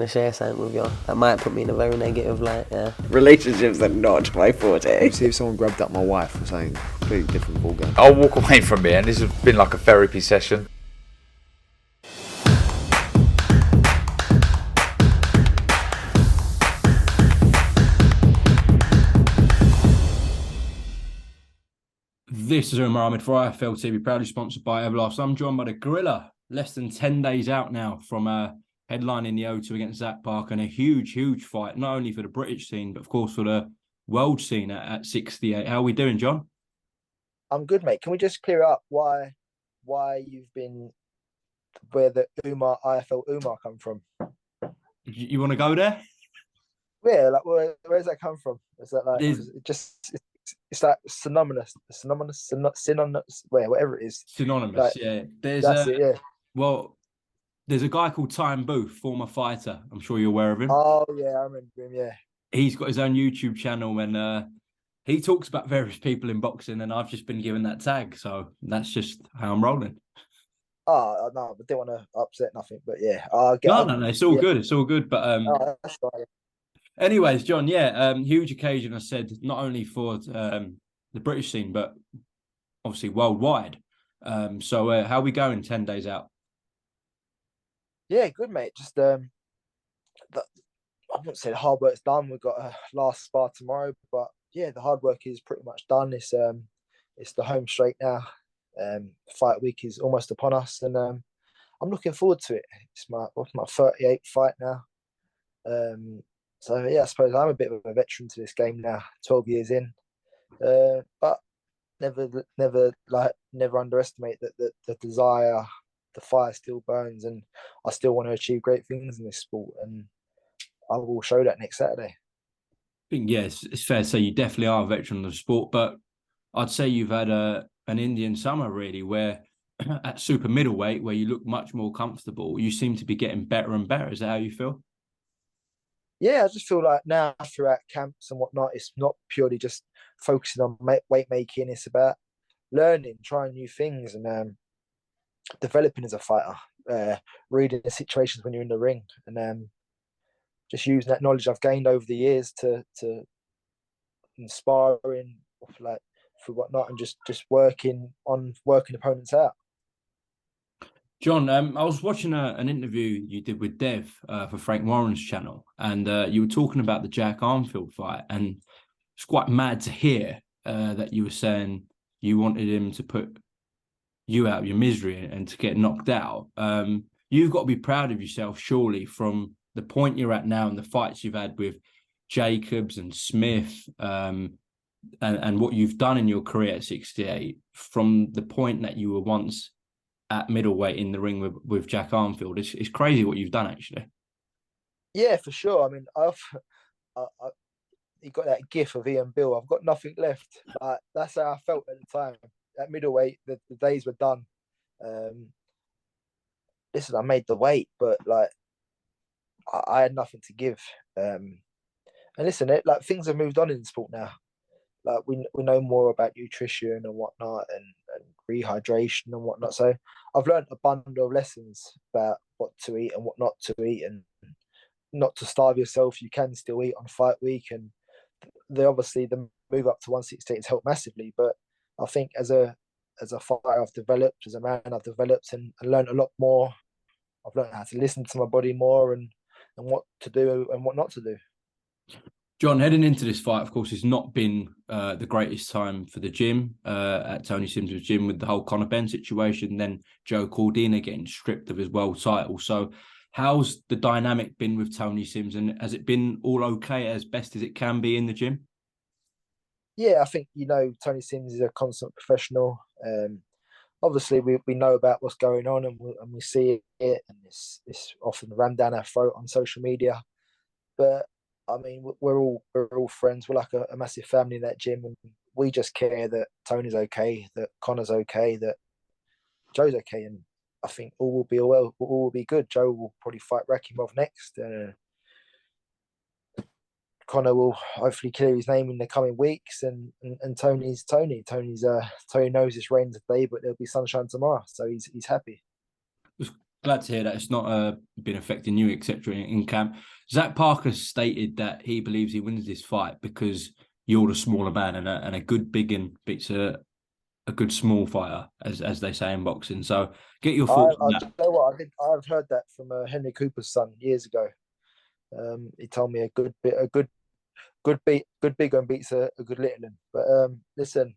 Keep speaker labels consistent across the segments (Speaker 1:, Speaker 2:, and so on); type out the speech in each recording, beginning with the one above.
Speaker 1: to share something with you that might put me in a very negative light. Yeah.
Speaker 2: Relationships are not my forte.
Speaker 3: See if someone grabbed up my wife or something completely different ballgame.
Speaker 4: I'll walk away from here, and this has been like a therapy session.
Speaker 5: This is Umar Ahmed for IFL TV, proudly sponsored by Everlast. I'm joined by the Gorilla. Less than 10 days out now from headlining the O2 against Zach Parker, and a huge, huge fight, not only for the British scene, but of course for the world scene at 68. How are we doing, John?
Speaker 6: I'm good, mate. Can we just clear up why you've been where the IFL Umar come from?
Speaker 5: You want to go there?
Speaker 6: Yeah, like where's that come from? Is that like it's like synonymous, whatever it is.
Speaker 5: Synonymous,
Speaker 6: like,
Speaker 5: yeah.
Speaker 6: That's it, yeah.
Speaker 5: Well, there's a guy called Time Booth, former fighter. I'm sure you're aware of him.
Speaker 6: Oh yeah, I remember him. Yeah,
Speaker 5: he's got his own YouTube channel, and he talks about various people in boxing, and I've just been given that tag, so that's just how I'm rolling.
Speaker 6: Oh no, I didn't want to upset nothing, but yeah,
Speaker 5: No, it's all good. It's all good, but
Speaker 6: that's right.
Speaker 5: Anyways, John, huge occasion. I said not only for the British scene, but obviously worldwide. So how are we going 10 days out?
Speaker 6: Yeah, good, mate. Just I wouldn't say the hard work's done. We've got a last spar tomorrow, but yeah, the hard work is pretty much done. It's the home straight now. Fight week is almost upon us, and I'm looking forward to it. It's my 38th fight now. So yeah, I suppose I'm a bit of a veteran to this game now, 12 years in. But never underestimate that the desire, the fire still burns, and I still want to achieve great things in this sport, and I will show that next Saturday.
Speaker 5: I think yes, it's fair to say you definitely are a veteran of the sport, but I'd say you've had an Indian summer really, where at super middleweight, where you look much more comfortable, you seem to be getting better and better. Is that how you feel?
Speaker 6: Yeah, I just feel like now throughout camps and whatnot, it's not purely just focusing on weight making. It's about learning, trying new things, and developing as a fighter. Reading the situations when you're in the ring, and just using that knowledge I've gained over the years to inspiring, like for whatnot, and just working opponents out.
Speaker 5: John, I was watching an interview you did with Dev for Frank Warren's channel, and you were talking about the Jack Armfield fight, and it's quite mad to hear that you were saying you wanted him to put you out of your misery and to get knocked out. You've got to be proud of yourself, surely, from the point you're at now and the fights you've had with Jacobs and Smith, and what you've done in your career at 68, from the point that you were once at middleweight in the ring with Jack Armfield. It's crazy what you've done, actually.
Speaker 6: Yeah, for sure. I mean, you got that gif of Ian Bill. I've got nothing left. That's how I felt at the time. At middleweight, the days were done. Listen, I made the weight, but like I had nothing to give. And listen, things have moved on in the sport now. Like we know more about nutrition and whatnot, and rehydration and whatnot. So I've learned a bundle of lessons about what to eat and what not to eat, and not to starve yourself. You can still eat on fight week, and obviously the move up to 168 has helped massively. But I think as a fighter I've developed, as a man I've developed and learned a lot more. I've learned how to listen to my body more, and what to do and what not to do.
Speaker 5: John, heading into this fight, of course, it's not been the greatest time for the gym at Tony Sims' gym, with the whole Conor Benn situation, then Joe Cordina getting stripped of his world title. So how's the dynamic been with Tony Sims, and has it been all okay, as best as it can be in the gym?
Speaker 6: Yeah, I think, Tony Sims is a consummate professional. Obviously, we know about what's going on, and we see it, and it's often rammed down our throat on social media. But I mean, we're all friends. We're like a massive family in that gym, and we just care that Tony's okay, that Connor's okay, that Joe's okay, and I think all will be well. All will be good. Joe will probably fight Rakimov next. Connor will hopefully clear his name in the coming weeks, and Tony's Tony. Tony knows it's rain today, but there'll be sunshine tomorrow, so he's happy.
Speaker 5: Glad to hear that it's not been affecting you, etc. In camp. Zach Parker stated that he believes he wins this fight because you're the smaller man, and a good big and beats a good small fighter, as they say in boxing. So get your thoughts on
Speaker 6: I
Speaker 5: that.
Speaker 6: you know what I've heard that from Henry Cooper's son years ago. He told me a good big one beats a good little one. But listen,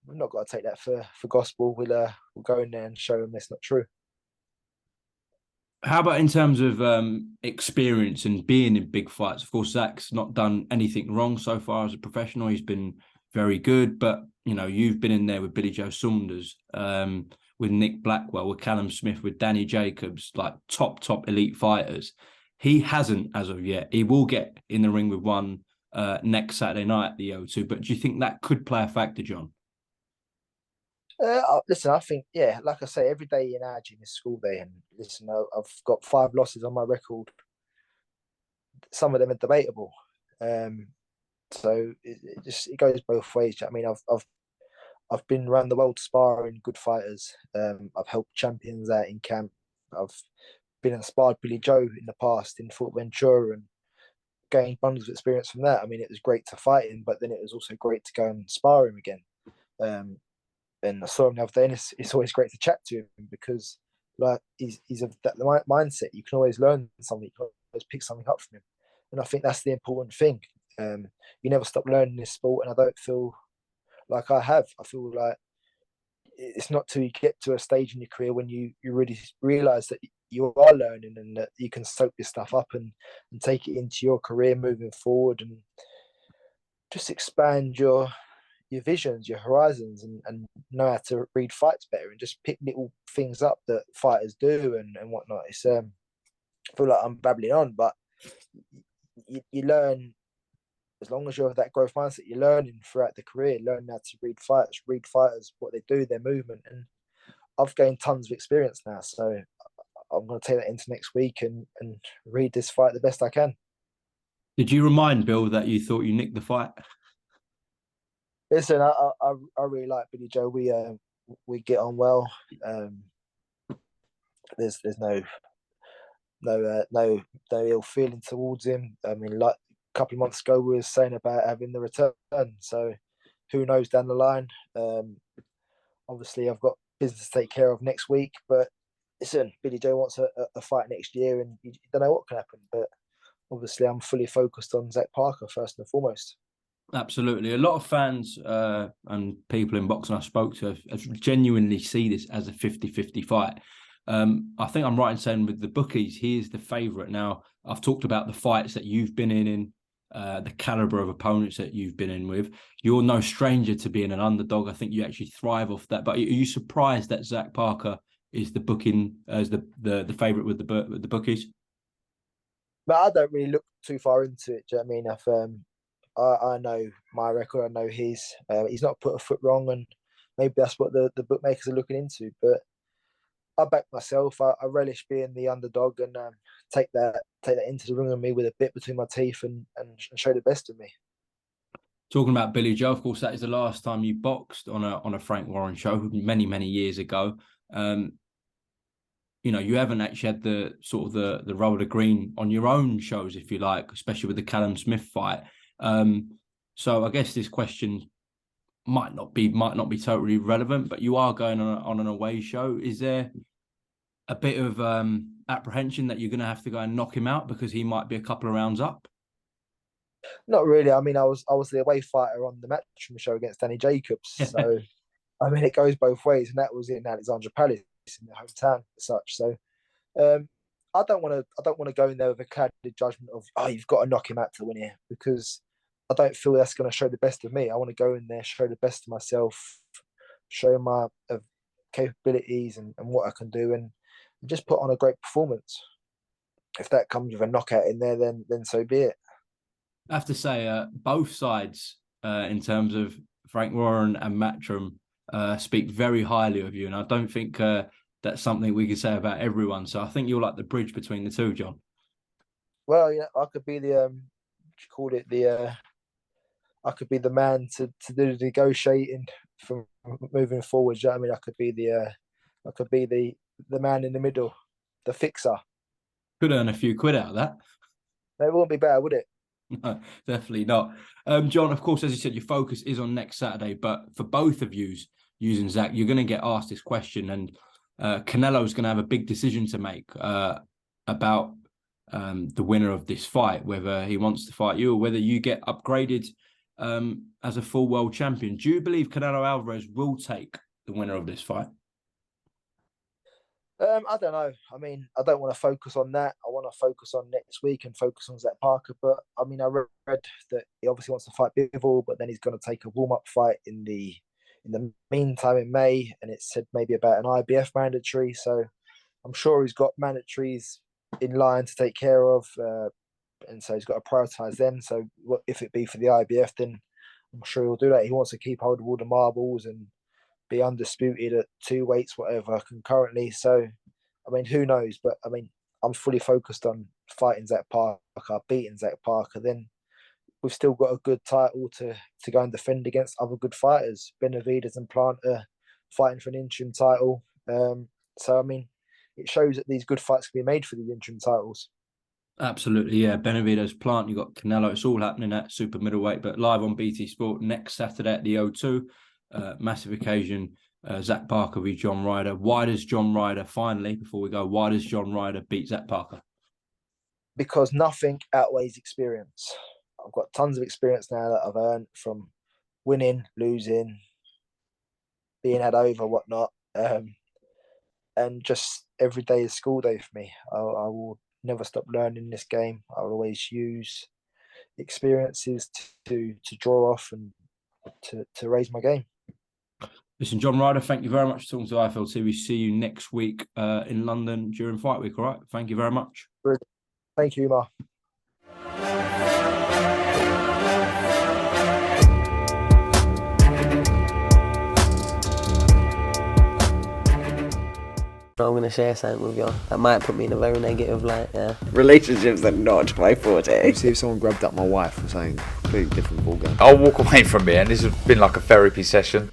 Speaker 6: we've not got to take that for gospel. We'll go in there and show them it's not true.
Speaker 5: How about in terms of experience and being in big fights? Of course, Zach's not done anything wrong so far as a professional. He's been very good, but you've been in there with Billy Joe Saunders, with Nick Blackwell, with Callum Smith, with Danny Jacobs, like top elite fighters. He hasn't as of yet. He will get in the ring with one next Saturday night at the O2. But do you think that could play a factor, John?
Speaker 6: Listen, I think, yeah, like I say, every day in our gym is school day. And listen, I've got 5 losses on my record. Some of them are debatable. So it goes both ways. I mean, I've been around the world sparring good fighters. I've helped champions out in camp. I've been inspired Billy Joe in the past in Fort Ventura and gained bundles of experience from that. I mean, it was great to fight him, but then it was also great to go and spar him again. And I saw him the other day, and it's always great to chat to him because, like, he's of that mindset. You can always learn something, you can always pick something up from him, and I think that's the important thing. You never stop learning this sport, and I don't feel like I have. I feel like it's not till you get to a stage in your career when you really realize that you are learning and that you can soak this stuff up and take it into your career moving forward and just expand your visions, your horizons, and know how to read fights better and just pick little things up that fighters do and whatnot. It's I feel like I'm babbling on, but you learn as long as you have that growth mindset. You're learning throughout the career, learning how to read fighters, what they do, their movement, and I've gained tons of experience now. So I'm going to take that into next week and read this fight the best I can.
Speaker 5: Did you remind Bill that you thought you nicked the fight?
Speaker 6: Listen, I really like Billy Joe. We get on well. There's no ill feeling towards him. I mean, like a couple of months ago, we were saying about having the return. So who knows down the line? Obviously, I've got business to take care of next week. But listen, Billy Joe wants a fight next year, and you don't know what can happen. But obviously, I'm fully focused on Zach Parker first and foremost.
Speaker 5: Absolutely. A lot of fans and people in boxing I spoke to have genuinely see this as a 50-50 fight. I think I'm right in saying with the bookies, he is the favourite. Now, I've talked about the fights that you've been in the calibre of opponents that you've been in with. You're no stranger to being an underdog. I think you actually thrive off that. But are you surprised that Zach Parker is the booking as the favourite with the bookies?
Speaker 6: But I don't really look too far into it. Do you know what I mean? I know my record. I know his. He's not put a foot wrong, and maybe that's what the bookmakers are looking into. But I back myself. I relish being the underdog and take that into the ring with me with a bit between my teeth and show the best of me.
Speaker 5: Talking about Billy Joe, of course, that is the last time you boxed on a Frank Warren show many years ago. You haven't actually had the sort of the role of the green on your own shows, if you like, especially with the Callum Smith fight. So I guess this question might not be totally relevant, but you are going on an away show. Is there a bit of apprehension that you're going to have to go and knock him out because he might be a couple of rounds up?
Speaker 6: Not really. I mean, I was the away fighter on the Matchroom show against Danny Jacobs, so I mean it goes both ways, and that was in Alexandra Palace in the hometown as such. So I don't want to go in there with a clouded judgment of you've got to knock him out to win here, because I don't feel that's going to show the best of me. I want to go in there, show the best of myself, show my capabilities and what I can do, and just put on a great performance. If that comes with a knockout in there, then so be it.
Speaker 5: I have to say, both sides, in terms of Frank Warren and Matchroom, speak very highly of you, and I don't think that's something we can say about everyone. So I think you're like the bridge between the two, John.
Speaker 6: Well, yeah, I could be the call it the I could be the man to do the negotiating from moving forward. You know what I mean, I could be the the man in the middle, the fixer.
Speaker 5: Could earn a few quid out of that.
Speaker 6: It wouldn't be bad, would it?
Speaker 5: No, definitely not. John, of course, as you said, your focus is on next Saturday, but for both of you using Zach, you're going to get asked this question, and Canelo's going to have a big decision to make about the winner of this fight, whether he wants to fight you or whether you get upgraded as a full world champion. Do you believe Canelo Alvarez will take the winner of this fight?
Speaker 6: I don't know. I mean, I don't want to focus on that. I want to focus on next week and focus on Zach Parker. But I mean, I read that he obviously wants to fight Bivol, but then he's going to take a warm-up fight in the meantime in May, and it said maybe about an IBF mandatory. So I'm sure he's got mandatories in line to take care of, and so he's got to prioritise them. So if it be for the IBF, then I'm sure he'll do that. He wants to keep hold of all the marbles and be undisputed at 2 weights, whatever, concurrently. So, I mean, who knows? But, I mean, I'm fully focused on fighting Zach Parker, beating Zach Parker. Then we've still got a good title to go and defend against other good fighters. Benavidez and Plant are fighting for an interim title. So, I mean, it shows that these good fights can be made for the interim titles.
Speaker 5: Absolutely, yeah. Benavidez, Plant, you've got Canelo. It's all happening at super middleweight, but live on BT Sport next Saturday at the O2. Massive occasion. Zach Parker v John Ryder. Why does John Ryder, finally, before we go, why does John Ryder beat Zach Parker?
Speaker 6: Because nothing outweighs experience. I've got tons of experience now that I've earned from winning, losing, being had over, whatnot. And just every day is school day for me. I will never stop learning this game. I will always use experiences to draw off and to raise my game.
Speaker 5: Listen, John Ryder, thank you very much for talking to IFL TV. See you next week in London during fight week, all right? Thank you very much.
Speaker 6: Thank you, Umar.
Speaker 1: I'm going to share something with you. That might put me in a very negative light, yeah.
Speaker 2: Relationships are not my forte.
Speaker 3: See if someone grabbed up my wife or something, completely different ballgame.
Speaker 4: I'll walk away from it, and this has been like a therapy session.